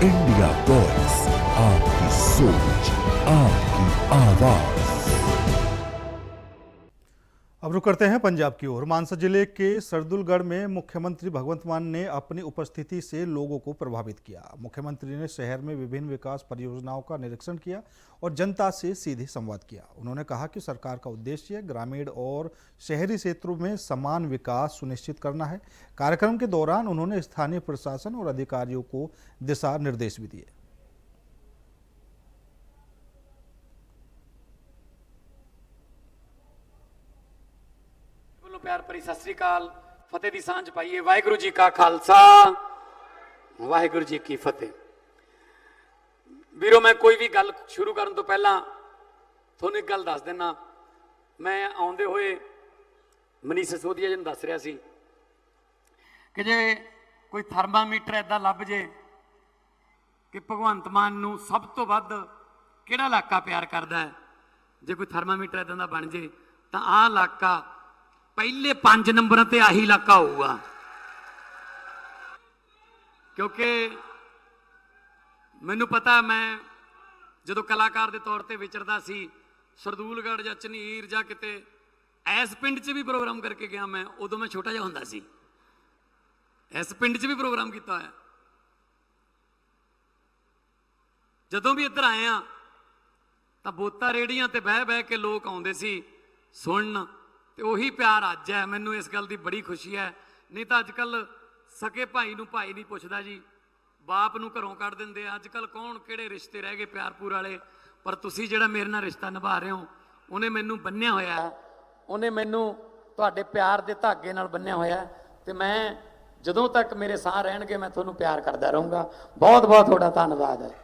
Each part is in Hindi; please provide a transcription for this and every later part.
इंडिया वॉइस, आपकी सोच, आपकी आवाज। अब रुक करते हैं पंजाब की ओर। मानसा जिले के सरदुलगढ़ में मुख्यमंत्री भगवंत मान ने अपनी उपस्थिति से लोगों को प्रभावित किया। मुख्यमंत्री ने शहर में विभिन्न विकास परियोजनाओं का निरीक्षण किया और जनता से सीधे संवाद किया। उन्होंने कहा कि सरकार का उद्देश्य ग्रामीण और शहरी क्षेत्रों में समान विकास सुनिश्चित करना है। कार्यक्रम के दौरान उन्होंने स्थानीय प्रशासन और अधिकारियों को दिशा निर्देश भी दिए। प्यार भरी सत श्री अकाल, फतेह दी सांझ पाइए। वाहिगुरू जी का खालसा, वाहिगुरू जी की फतेह। वीरो, मैं कोई भी गल शुरू करने तो पहला थोनू एक गल दस देना। मैं आउंदे होए मनीष सिसोदिया जी नूं दस रहा सी कि जे कोई थर्मामीटर ऐदा लभ जे कि भगवंत मान नूं सब तो वध किहड़ा इलाका प्यार करदा है, जे कोई थर्मामीटर ऐदा दा बन जे तां आह इलाका पहले 5 नंबर ते आही इलाका होगा। क्योंकि मैनू पता, मैं जो कलाकार के तौर पर विचरदा सी सरदूलगढ़ या झनीर या किते इस पिंड च भी प्रोग्राम करके गया। मैं उदों मैं छोटा जिहा हुंदा सी, इस पिंड च भी प्रोग्राम किया है। जदों भी इधर आए हैं तो बोता रेहड़ियां ते बह बह के लोग आउंदे सी सुनन, ते उही प्यार अज है। मैनू इस गल की बड़ी खुशी है। नहीं तो अजकल सके भाई नूं भाई नहीं पुछदा जी, बाप नूं घरों कढ़ दिंदे। अजकल कौन किहड़े रिश्ते रह गए प्यारपुर वाले। पर तुसीं जिहड़ा मेरे नाल रिश्ता निभा रहे हो, उन्हें मैनू बन्निया होया है, उन्हें मैनू तुहाडे प्यार के धागे नाल बन्निया होया है। ते मैं जदों तक मेरे साह रहणगे मैं तुहानूं प्यार करदा रहूँगा। बहुत बहुत तुहाडा धन्नवाद है।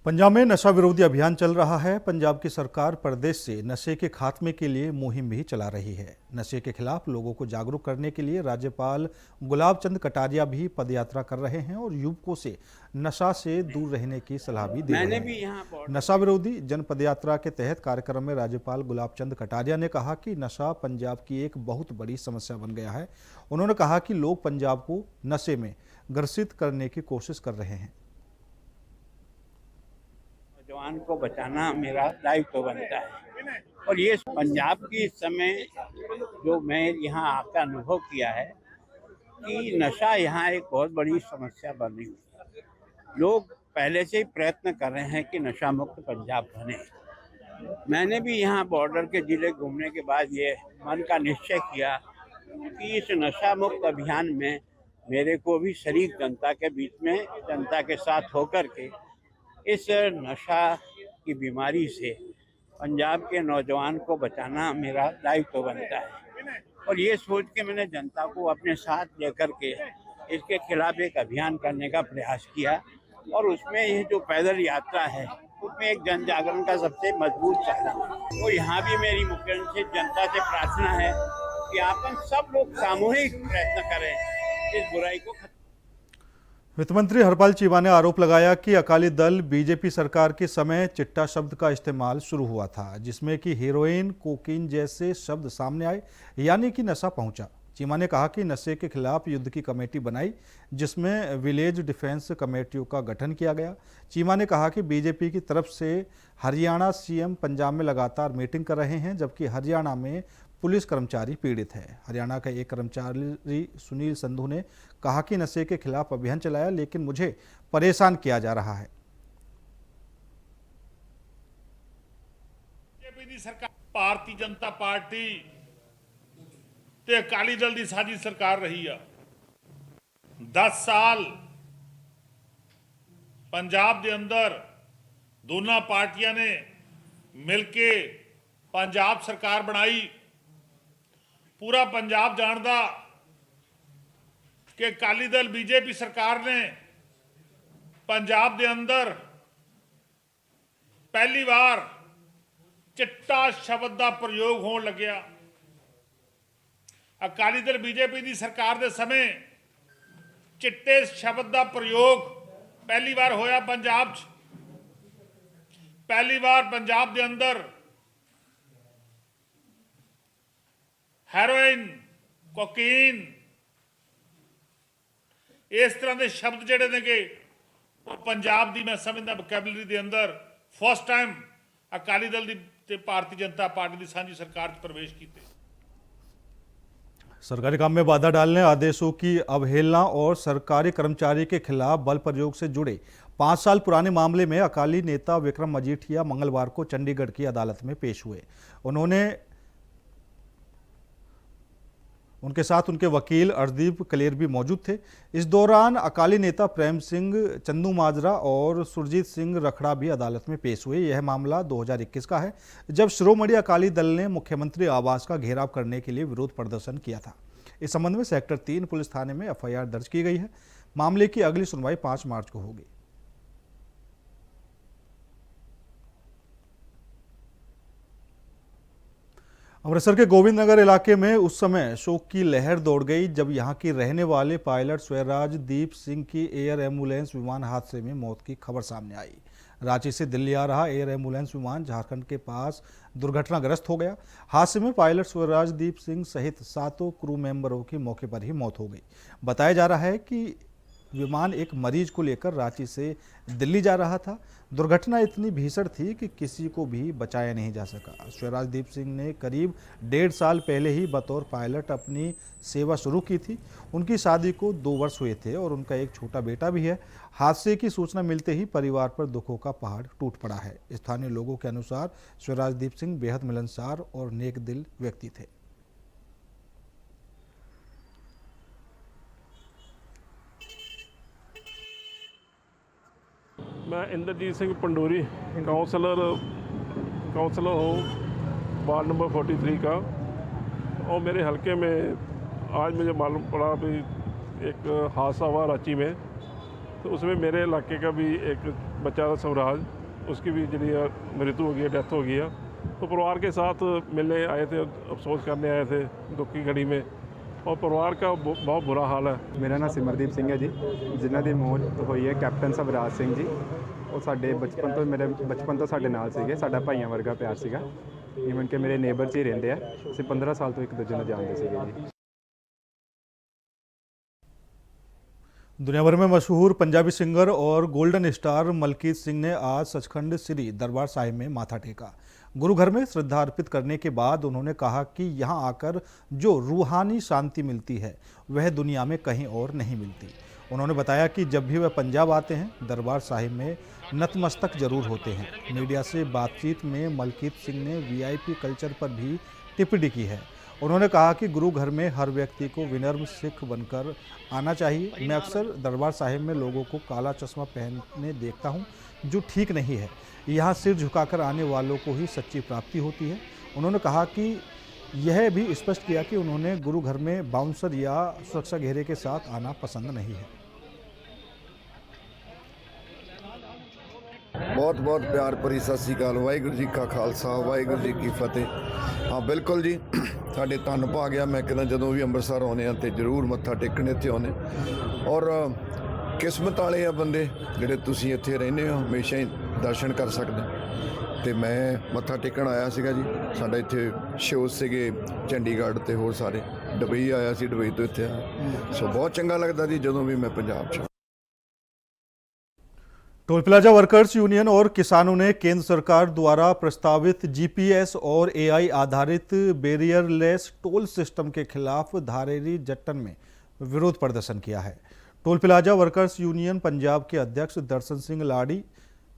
पंजाब में नशा विरोधी अभियान चल रहा है। पंजाब की सरकार प्रदेश से नशे के खात्मे के लिए मुहिम भी चला रही है। नशे के खिलाफ लोगों को जागरूक करने के लिए राज्यपाल गुलाब चंद कटारिया भी पदयात्रा कर रहे हैं और युवकों से नशा से दूर रहने की सलाह भी दे रहे हैं। नशा विरोधी जन पदयात्रा के तहत कार्यक्रम में राज्यपाल गुलाब चंद कटारिया ने कहा कि नशा पंजाब की एक बहुत बड़ी समस्या बन गया है। उन्होंने कहा कि लोग पंजाब को नशे में ग्रसित करने की कोशिश कर रहे हैं। नौजवान को बचाना मेरा दायित्व बनता है और ये पंजाब की इस समय जो मैं यहाँ आकर अनुभव किया है कि नशा यहाँ एक बहुत बड़ी समस्या बनी हुई है। लोग पहले से ही प्रयत्न कर रहे हैं कि नशा मुक्त पंजाब बने। मैंने भी यहाँ बॉर्डर के जिले घूमने के बाद ये मन का निश्चय किया कि इस नशा मुक्त अभियान में मेरे को भी शरीक जनता के बीच में, जनता के साथ होकर के इस नशा की बीमारी से पंजाब के नौजवान को बचाना मेरा दायित्व बनता है और ये सोच के मैंने जनता को अपने साथ लेकर के इसके खिलाफ एक अभियान करने का प्रयास किया और उसमें ये जो पैदल यात्रा है उसमें एक जन जागरण का सबसे मजबूत साधन है। तो यहाँ भी मेरी मुख्यमंत्री जनता से प्रार्थना है कि अपन सब लोग सामूहिक प्रयत्न करें इस बुराई को खत्म। वित्त मंत्री हरपाल चीमा ने आरोप लगाया कि अकाली दल बीजेपी सरकार के समय चिट्टा शब्द का इस्तेमाल शुरू हुआ था, जिसमें कि हेरोइन, कोकीन जैसे शब्द सामने आए, यानी कि नशा पहुंचा। चीमा ने कहा कि नशे के खिलाफ युद्ध की कमेटी बनाई, जिसमें विलेज डिफेंस कमेटियों का गठन किया गया। चीमा ने कहा कि बीजेपी की तरफ से हरियाणा सीएम पंजाब में लगातार मीटिंग कर रहे हैं, जबकि हरियाणा में पुलिस कर्मचारी पीड़ित है। हरियाणा का एक कर्मचारी सुनील संधू ने कहा कि नशे के खिलाफ अभियान चलाया, लेकिन मुझे परेशान किया जा रहा है। बीजेपी सरकार, भारतीय जनता पार्टी ते अकाली दल की साझी सरकार रही है। 10 साल पंजाब के अंदर दोनों पार्टियां ने मिलके पंजाब सरकार बनाई। पूरा पंजाब जानता कि अकाली दल बीजेपी सरकार ने पंजाब के अंदर पहली बार चिट्टा शब्द का प्रयोग होने लग्या। अकाली दल बीजेपी की सरकार के समय चिट्टे शब्द का प्रयोग पहली बार होया पंजाब च। पहली बार पंजाब के अंदर हेरोइन, कोकीन इस तरह के शब्द जिहड़े ने कि ਉਹ ਪੰਜਾਬ ਦੀ ਮੈਂ ਸਮਝਦਾ ਵੋਕੈਬਲਰੀ ਦੇ ਅੰਦਰ ਫਸਟ ਟਾਈਮ ਅਕਾਲੀ ਦਲ ਦੀ ਤੇ ਭਾਰਤੀ जनता पार्टी ਦੀ ਸਾਂਝੀ ਸਰਕਾਰ 'ਚ ਪ੍ਰਵੇਸ਼ ਕੀਤੇ। सरकारी काम में बाधा डालने, आदेशों की अवहेलना और सरकारी कर्मचारी के खिलाफ बल प्रयोग से जुड़े 5 साल पुराने मामले में अकाली नेता विक्रम मजीठिया मंगलवार को चंडीगढ़ की अदालत में पेश हुए। उनके साथ उनके वकील अर्शदीप कलेर भी मौजूद थे। इस दौरान अकाली नेता प्रेम सिंह, चंदू माजरा और सुरजीत सिंह रखड़ा भी अदालत में पेश हुए। यह मामला 2021 का है, जब शिरोमणि अकाली दल ने मुख्यमंत्री आवास का घेराव करने के लिए विरोध प्रदर्शन किया था। इस संबंध में सेक्टर 3 पुलिस थाने में FIR दर्ज की गई है। मामले की अगली सुनवाई 5 मार्च को होगी। अमृतसर के गोविंद नगर इलाके में उस समय शोक की लहर दौड़ गई जब यहां की रहने वाले पायलट स्वराजदीप सिंह की एयर एम्बुलेंस विमान हादसे में मौत की खबर सामने आई। रांची से दिल्ली आ रहा एयर एम्बुलेंस विमान झारखंड के पास दुर्घटनाग्रस्त हो गया। हादसे में पायलट स्वराजदीप सिंह सहित 7 क्रू मेंबरों की मौके पर ही मौत हो गई। बताया जा रहा है कि विमान एक मरीज को लेकर रांची से दिल्ली जा रहा था। दुर्घटना इतनी भीषण थी कि किसी को भी बचाया नहीं जा सका। स्वराजदीप सिंह ने करीब 1.5 साल पहले ही बतौर पायलट अपनी सेवा शुरू की थी। उनकी शादी को 2 वर्ष हुए थे और उनका एक छोटा बेटा भी है। हादसे की सूचना मिलते ही परिवार पर दुखों का पहाड़ टूट पड़ा है। स्थानीय लोगों के अनुसार स्वराजदीप सिंह बेहद मिलनसार और नेक दिल व्यक्ति थे। मैं इंद्रजीत सिंह पंडोरी काउंसलर हूँ वार्ड नंबर 43 का। और मेरे हलके में आज मुझे मालूम पड़ा भी एक हादसा हुआ रांची में, तो उसमें मेरे इलाके का भी एक बच्चा था स्वराज, उसकी भी जल्दी मृत्यु हो गई, डेथ हो गई है। तो परिवार के साथ मिलने आए थे, अफसोस करने आए थे दुख की घड़ी में, और परिवार का बहुत बुरा हाल है। मेरा नाम सिमरदीप सिंह है जी, जिन्हों की मौत हुई है कैप्टन स्वराज सिंह जी। ਉਹ ਸਾਡੇ ਬਚਪਨ ਤੋਂ ਸਾਡੇ ਨਾਲ ਸੀਗੇ, ਸਾਡਾ ਭਾਈਆਂ ਵਰਗਾ ਪਿਆਰ ਸੀਗਾ। ਈਵਨ ਕਿ ਮੇਰੇ ਨੇਬਰ 'ਚ ਹੀ ਰਹਿੰਦੇ ਆ। ਅਸੀਂ 15 ਸਾਲ ਤੋਂ ਇੱਕ ਦੂਜੇ ਨੂੰ ਜਾਣਦੇ ਸੀਗੇ ਜੀ। दुनिया भर में मशहूर पंजाबी सिंगर और गोल्डन स्टार मलकीत सिंह ने आज सचखंड श्री दरबार साहिब में माथा टेका। गुरु घर में श्रद्धा अर्पित करने के बाद उन्होंने कहा कि यहाँ आकर जो रूहानी शांति मिलती है वह दुनिया में कहीं और नहीं मिलती। उन्होंने बताया कि जब भी वह पंजाब आते हैं दरबार साहिब में नतमस्तक जरूर होते हैं। मीडिया से बातचीत में मलकीत सिंह ने VIP कल्चर पर भी टिप्पणी की है। उन्होंने कहा कि गुरु घर में हर व्यक्ति को विनम्र सिख बनकर आना चाहिए। मैं अक्सर दरबार साहिब में लोगों को काला चश्मा पहनने देखता हूँ, जो ठीक नहीं है। यहाँ सिर झुकाकर आने वालों को ही सच्ची प्राप्ति होती है। उन्होंने कहा कि यह भी स्पष्ट किया कि उन्होंने गुरु घर में बाउंसर या सुरक्षा घेरे के साथ आना पसंद नहीं है। बहुत बहुत प्यार भरी सत श्री अकाल। वाहिगुरू जी का खालसा वाहिगुरू जी की फतेह। हाँ बिल्कुल जी, साढ़े धन भाग आ। मैं कहना जो भी अंमृतसर आने तो जरूर मत्था टेकने इत्थे आने, और किस्मत वाले आ बंदे जिहड़े तुसीं इत्थे रहंदे हो, हमेशा ही दर्शन कर सकदे। तो मैं मत्था टेकन आया सीगा जी। साडा इत्थे शो सीगे चंडीगढ़ ते होर सारे, दुबई आया सी, दुबई तो इत्थे आया। सो बहुत चंगा लगदा जी जदों भी मैं पंजाब च। टोल प्लाजा वर्कर्स यूनियन और किसानों ने केंद्र सरकार द्वारा प्रस्तावित GPS और AI आधारित बैरियरलेस टोल सिस्टम के खिलाफ धारेरी जट्टन में विरोध प्रदर्शन किया है। Toll plaza workers union Punjab के अध्यक्ष दर्शन सिंह लाड़ी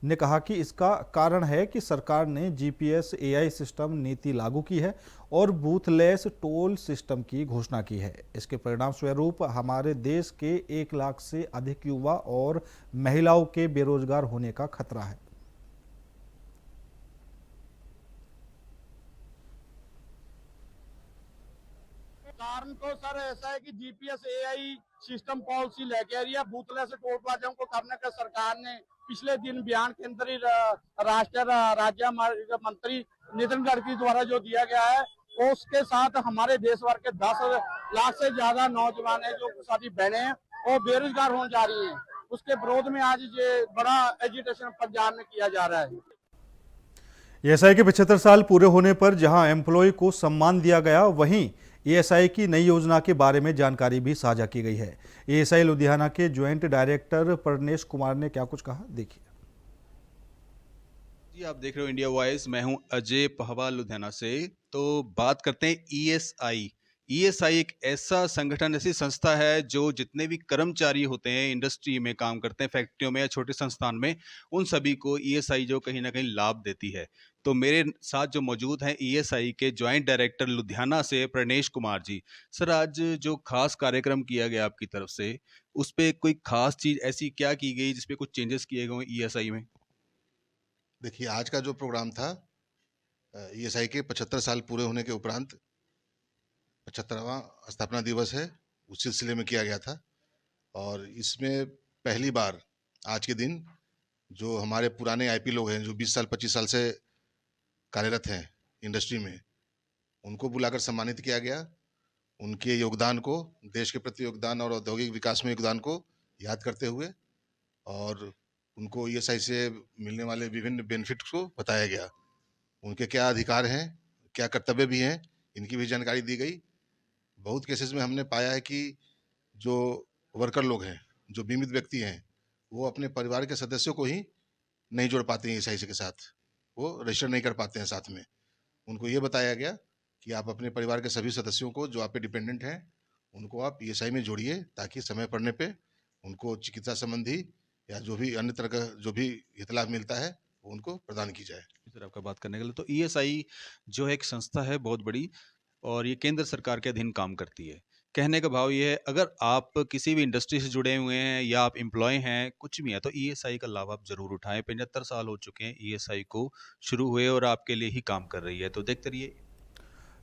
ने कहा कि इसका कारण है कि सरकार ने GPS AI सिस्टम नीति लागू की है और बूथलेस टोल सिस्टम की घोषणा की है। इसके परिणाम स्वरूप हमारे देश के 1 लाख से अधिक युवा और महिलाओं के बेरोजगार होने का खतरा है। कारण तो सर ऐसा है कि GPS AI सिस्टम पॉलिसी लेके आ रही है। बूथलेस टोल प्लाजा को करने का सरकार ने पिछले दिन बयान के अंदर ही राज्य मंत्री नितिन गडकरी द्वारा जो दिया गया है, उसके साथ हमारे देश भर के 10 लाख से ज्यादा नौजवान है जो साथी बहने हैं वो बेरोजगार होने जा रही हैं। उसके विरोध में आज ये बड़ा एजिटेशन पंजाब में किया जा रहा है। ऐसा है कि 75 साल पूरे होने पर जहां एम्प्लॉय को सम्मान दिया गया, वहीं ईएसआई की नई योजना के बारे में जानकारी भी साझा की गई है। ईएसआई लुधियाना के ज्वाइंट डायरेक्टर प्रणेश कुमार ने क्या कुछ कहा, देखिए। जी, आप देख रहे हो इंडिया वॉइस। मैं हूं अजय पहवा लुधियाना से। तो बात करते हैं ईएसआई। ईएसआई एक ऐसा संगठन, ऐसी संस्था है जो जितने भी कर्मचारी होते हैं, इंडस्ट्री में काम करते हैं, फैक्ट्रियों में या छोटे संस्थान में, उन सभी को ईएसआई जो कहीं ना कहीं लाभ देती है। तो मेरे साथ जो मौजूद हैं ईएसआई के ज्वाइंट डायरेक्टर लुधियाना से प्रणेश कुमार जी। सर, आज जो खास कार्यक्रम किया गया आपकी तरफ से, उस पर कोई खास चीज ऐसी क्या की गई जिसपे कुछ चेंजेस किए गए ईएसआई में? देखिए, आज का जो प्रोग्राम था, ईएसआई के 75 साल पूरे होने के उपरांत 75वां स्थापना दिवस है, उस सिलसिले में किया गया था। और इसमें पहली बार आज के दिन जो हमारे पुराने आईपी लोग हैं, जो 20 साल 25 साल से कार्यरत हैं इंडस्ट्री में, उनको बुलाकर सम्मानित किया गया। उनके योगदान को, देश के प्रति योगदान और औद्योगिक विकास में योगदान को याद करते हुए, और उनको ईएसआई से मिलने वाले विभिन्न बेनिफिट्स को बताया गया। उनके क्या अधिकार हैं, क्या कर्तव्य भी हैं, इनकी भी जानकारी दी गई। बहुत केसेस में हमने पाया है कि जो वर्कर लोग हैं, जो बीमित व्यक्ति हैं, वो अपने परिवार के सदस्यों को ही नहीं जोड़ पाते हैं ईएसआई के साथ, वो रजिस्टर नहीं कर पाते हैं साथ में। उनको ये बताया गया कि आप अपने परिवार के सभी सदस्यों को, जो आप पे डिपेंडेंट हैं, उनको आप ईएसआई में जोड़िए, ताकि समय पड़ने पे उनको चिकित्सा संबंधी या जो भी अन्य तरह का जो भी हित लाभ मिलता है वो उनको प्रदान की जाए। सर, आपका बात करने के लिए, तो ईएसआई जो है एक संस्था है बहुत बड़ी, और ये केंद्र सरकार के अधीन काम करती है। कहने का भाव ये है, अगर आप किसी भी इंडस्ट्री से जुड़े हुए हैं या आप एम्प्लॉय हैं, कुछ भी है, तो ईएसआई का लाभ आप जरूर उठाएं। 75 साल हो चुके हैं ईएसआई को शुरू हुए, और आपके लिए ही काम कर रही है। तो देखते रहिए।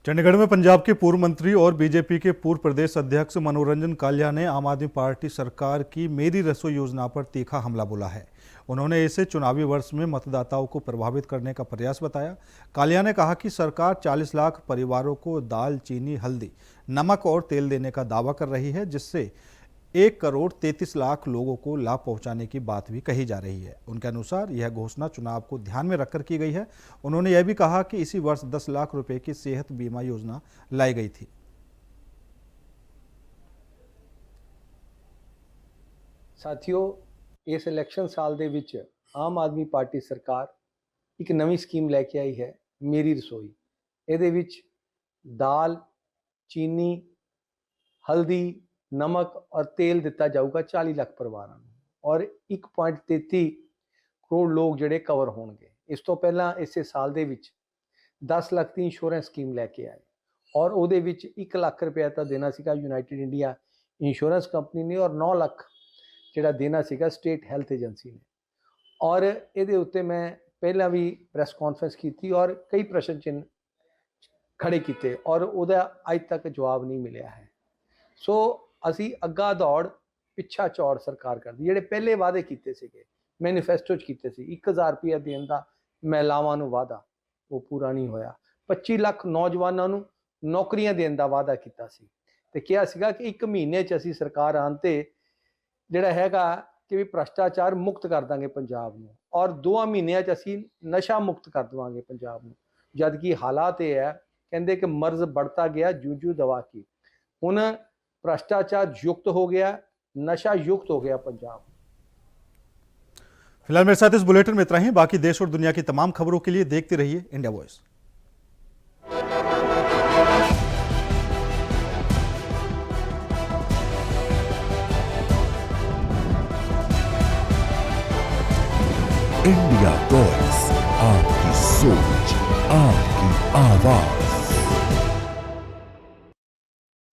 चंडीगढ़ में पंजाब के पूर्व मंत्री और बीजेपी के पूर्व प्रदेश अध्यक्ष मनोरंजन कालिया ने आम आदमी पार्टी सरकार की मेरी रसोई योजना पर तीखा हमला बोला है। उन्होंने इसे चुनावी वर्ष में मतदाताओं को प्रभावित करने का प्रयास बताया। कालिया ने कहा कि सरकार 40 लाख परिवारों को दाल, चीनी, हल्दी, नमक और तेल देने का दावा कर रही है, जिससे 1 करोड़ 33 लाख लोगों को लाभ पहुंचाने की बात भी कही जा रही है। उनके अनुसार यह घोषणा चुनाव को ध्यान में रखकर की गई है। उन्होंने यह भी कहा कि इसी वर्ष 10 लाख रुपए की सेहत बीमा योजना लाई गई थी। साथियों, इस इलेक्शन साल ਦੇ ਵਿੱਚ ਆਮ ਆਦਮੀ ਪਾਰਟੀ ਸਰਕਾਰ ਇੱਕ ਨਵੀਂ ਸਕੀਮ ਲੈ ਕੇ ਆਈ ਹੈ, ਮੇਰੀ ਰਸੋਈ। ਇਹਦੇ ਵਿੱਚ दाल, चीनी, हल्दी, नमक और तेल दिता जाऊगा 40 लाख परिवारों को, और 1.33 करोड़ लोग ਜਿਹੜੇ कवर होणगे। इस तो पहला इसे साल ਦੇ ਵਿੱਚ 10 ਲੱਖ ਦੀ इंश्योरेंस स्कीम लेके आए, और ਉਹਦੇ ਵਿੱਚ 1 ਲੱਖ रुपया ਤਾਂ देना ਸੀਗਾ यूनाइटेड इंडिया इंश्योरेंस कंपनी ने, और 9 ਲੱਖ ਜਿਹੜਾ देना ਸੀਗਾ स्टेट हेल्थ एजेंसी ने। और ਇਹਦੇ ਉੱਤੇ मैं ਪਹਿਲਾਂ भी प्रेस कॉन्फ्रेंस की और कई प्रश्न चिन्ह खड़े किए, और ਉਹਦਾ ਅੱਜ तक जवाब नहीं मिलिਆ है। सो ਅਸੀਂ ਅੱਗਾ ਦੌੜ ਪਿੱਛਾ ਚੌੜ ਸਰਕਾਰ ਕਰਦੀ। ਜਿਹੜੇ ਪਹਿਲੇ ਵਾਅਦੇ ਕੀਤੇ ਸੀਗੇ, ਮੈਨੀਫੈਸਟੋ 'ਚ ਕੀਤੇ ਸੀ, 1000 ਰੁਪਇਆ ਦੇਣ ਦਾ ਮਹਿਲਾਵਾਂ ਨੂੰ ਵਾਅਦਾ, ਉਹ ਪੂਰਾ ਨਹੀਂ ਹੋਇਆ। 25 ਲੱਖ ਨੌਜਵਾਨਾਂ ਨੂੰ ਨੌਕਰੀਆਂ ਦੇਣ ਦਾ ਵਾਅਦਾ ਕੀਤਾ ਸੀ, ਤੇ ਕਿਹਾ ਸੀਗਾ ਕਿ 1 ਮਹੀਨੇ 'ਚ ਅਸੀਂ ਸਰਕਾਰ ਆਉਣ ਤੇ ਜਿਹੜਾ ਹੈਗਾ ਕਿ ਵੀ ਭ੍ਰਸ਼ਟਾਚਾਰ ਮੁਕਤ ਕਰ ਦਾਂਗੇ ਪੰਜਾਬ ਨੂੰ, ਔਰ 2 ਮਹੀਨਿਆਂ 'ਚ ਅਸੀਂ ਨਸ਼ਾ ਮੁਕਤ ਕਰ ਦੇਵਾਂਗੇ ਪੰਜਾਬ ਨੂੰ। ਜਦ ਕਿ ਹਾਲਾਤ ਇਹ ਹੈ, ਕਹਿੰਦੇ ਕਿ ਮਰਜ਼ बढ़ता गया जूझू दवा की। ਹੁਣ भ्रष्टाचार युक्त हो गया, नशा युक्त हो गया पंजाब। फिलहाल मेरे साथ इस बुलेटिन में इतना ही। बाकी देश और दुनिया की तमाम खबरों के लिए देखते रहिए इंडिया वॉइस। इंडिया वॉइस, आपकी सोच, आपकी आवाज।